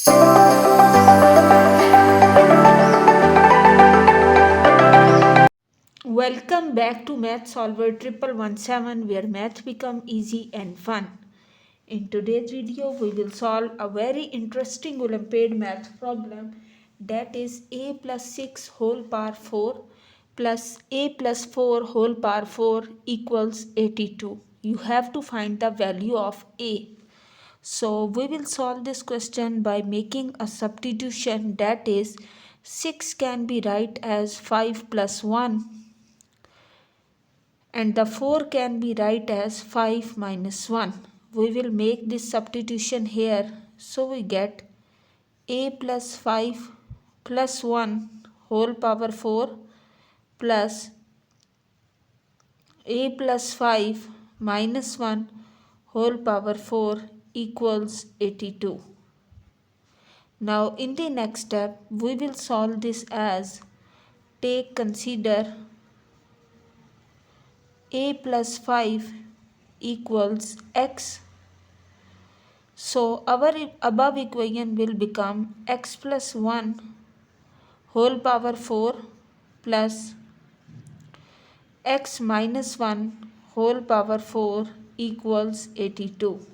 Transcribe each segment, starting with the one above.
Welcome back to Math Solver 1117, where math become easy and fun. In today's video, we will solve a very interesting Olympiad math problem, that is a plus 6 whole power 4 plus a plus 4 whole power 4 equals 82. You have to find the value of a. So we will solve this question by making a substitution, that is 6 can be written as 5 plus 1 and the 4 can be written as 5 minus 1. We will make this substitution here, so we get a plus 5 plus 1 whole power 4 plus a plus 5 minus 1 whole power 4 equals 82. Now in the next step we will solve this as consider a plus 5 equals x. So our above equation will become x plus 1 whole power 4 plus x minus 1 whole power 4 equals 82.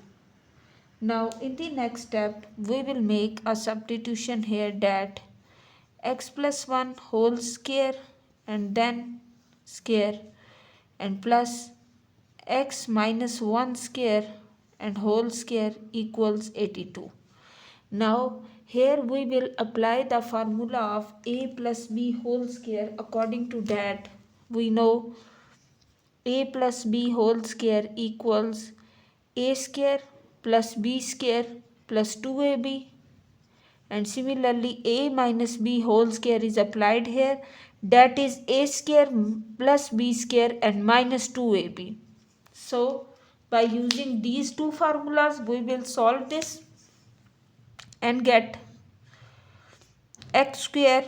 Now in the next step we will make a substitution here, that x plus 1 whole square and then square and plus x minus 1 square and whole square equals 82. Now here we will apply the formula of a plus b whole square. According to that, we know a plus b whole square equals a square plus b square plus 2ab, and similarly a minus b whole square is applied here, that is a square plus b square and minus 2ab. So by using these two formulas we will solve this and get x square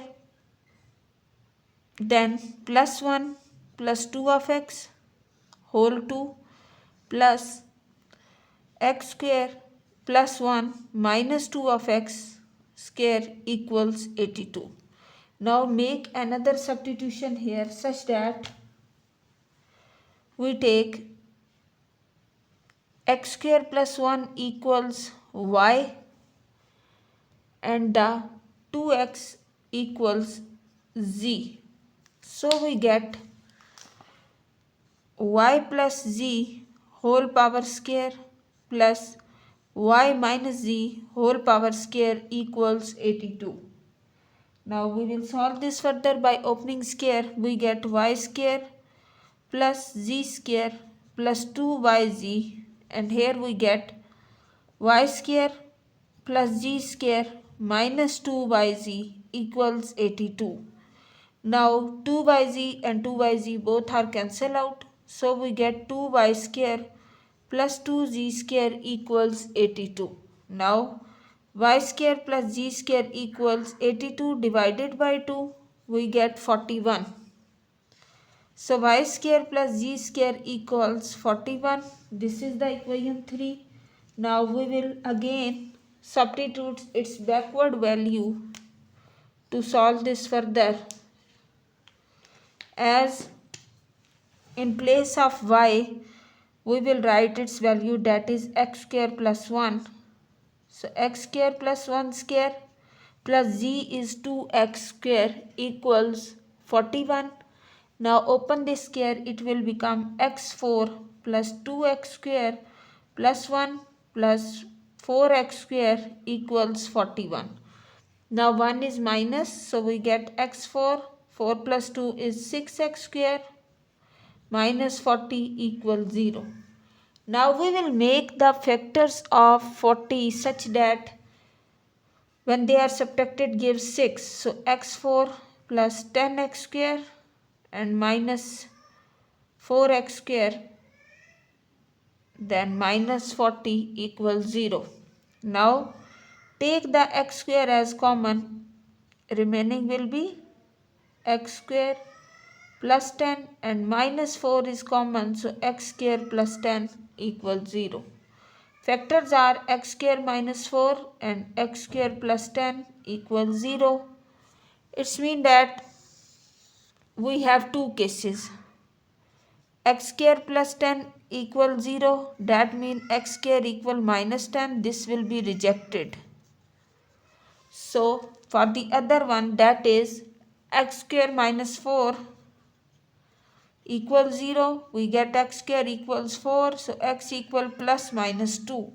then plus 1 plus 2 of x whole 2 plus x square plus 1 minus 2 of x square equals 82. Now make another substitution here such that we take x square plus 1 equals y and the 2x equals z. So we get y plus z whole power square plus y minus z whole power square equals 82. Now we will solve this further by opening square. We get y square plus z square plus 2yz, and here we get y square plus z square minus 2yz equals 82. Now 2yz and 2yz both are cancelled out, so we get 2y square plus 2z square equals 82. Now y square plus z square equals 82 divided by 2, we get 41. So y square plus z square equals 41. This is the equation 3. Now we will again substitute its backward value to solve this further, as in place of y we will write its value, that is x square plus 1. So x square plus 1 square plus z is 2x square equals 41. Now open this square, it will become x4 plus 2x square plus 1 plus 4x square equals 41. Now 1 is minus, so we get x4, 4 plus 2 is 6x square minus 40 equals 0. Now we will make the factors of 40 such that when they are subtracted gives 6. So x4 plus 10x square and minus 4x square then minus 40 equals 0. Now take the x square as common, remaining will be x square plus 10 and minus 4 is common, so x square plus 10 equals 0. Factors are x square minus 4 and x square plus 10 equals 0. It's mean that we have two cases. X square plus 10 equals 0. That means x square equal minus 10. This will be rejected. So for the other one, that is x square minus 4 equals 0. We get x square equals 4. So x equal plus minus 2.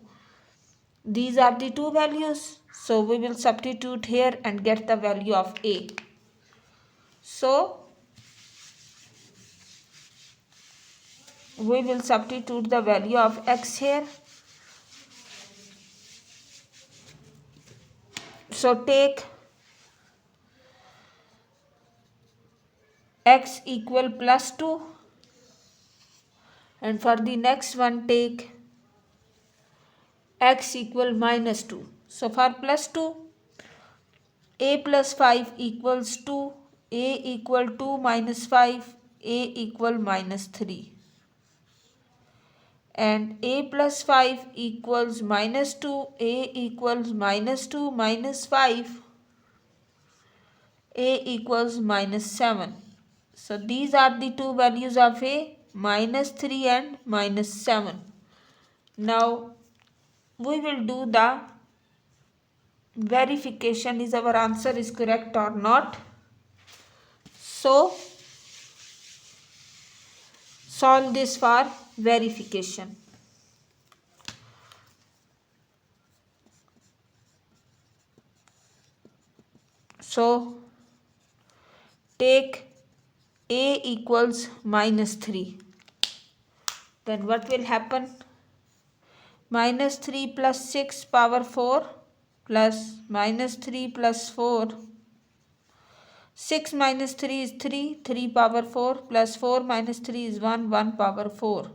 These are the two values. So we will substitute here and get the value of a. So we will substitute the value of x here. So take x equal plus 2 and for the next one take x equal minus 2. So for plus 2, a plus 5 equals 2, a equal 2 minus 5, a equal minus 3. And a plus 5 equals minus 2, a equals minus 2 minus 5, a equals minus 7. So these are the two values of a, minus 3 and minus 7. Now we will do the verification is our answer is correct or not. So solve this for verification. So take a equals minus 3. Then what will happen? Minus 3 plus 6 power 4 plus minus 3 plus 4. 6 minus 3 is 3, 3 power 4 plus 4 minus 3 is 1, 1 power 4.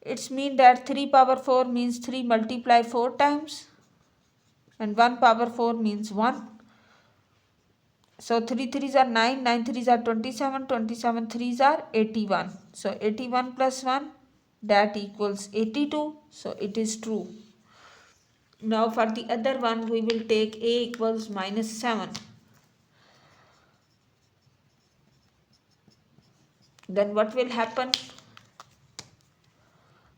It's mean that 3 power 4 means 3 multiply 4 times and 1 power 4 means 1. So 3 3s are 9, 9 3s are 27, 27 3s are 81. So 81 plus 1 that equals 82. So it is true. Now for the other one we will take a equals minus 7. Then what will happen?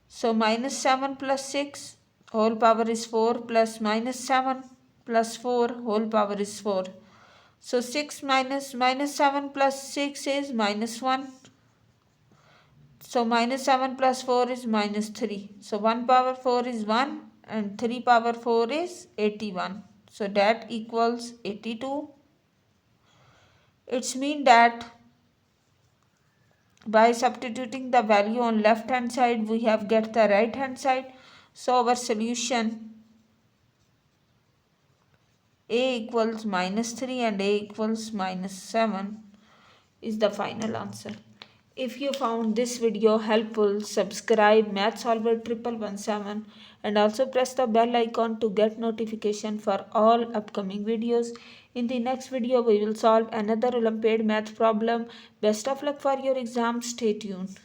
So minus 7 plus 6 whole power is 4 plus minus 7 plus 4 whole power is 4. So 6 minus 7 plus 6 is minus 1. So minus 7 plus 4 is minus 3. So 1 power 4 is 1 and 3 power 4 is 81. So that equals 82. It's mean that by substituting the value on left hand side we have get the right hand side. So our solution a equals minus 3 and a equals minus 7 is the final answer. If you found this video helpful, subscribe Math Solver 1117 and also press the bell icon to get notification for all upcoming videos. In the next video, we will solve another Olympiad math problem. Best of luck for your exam. Stay tuned.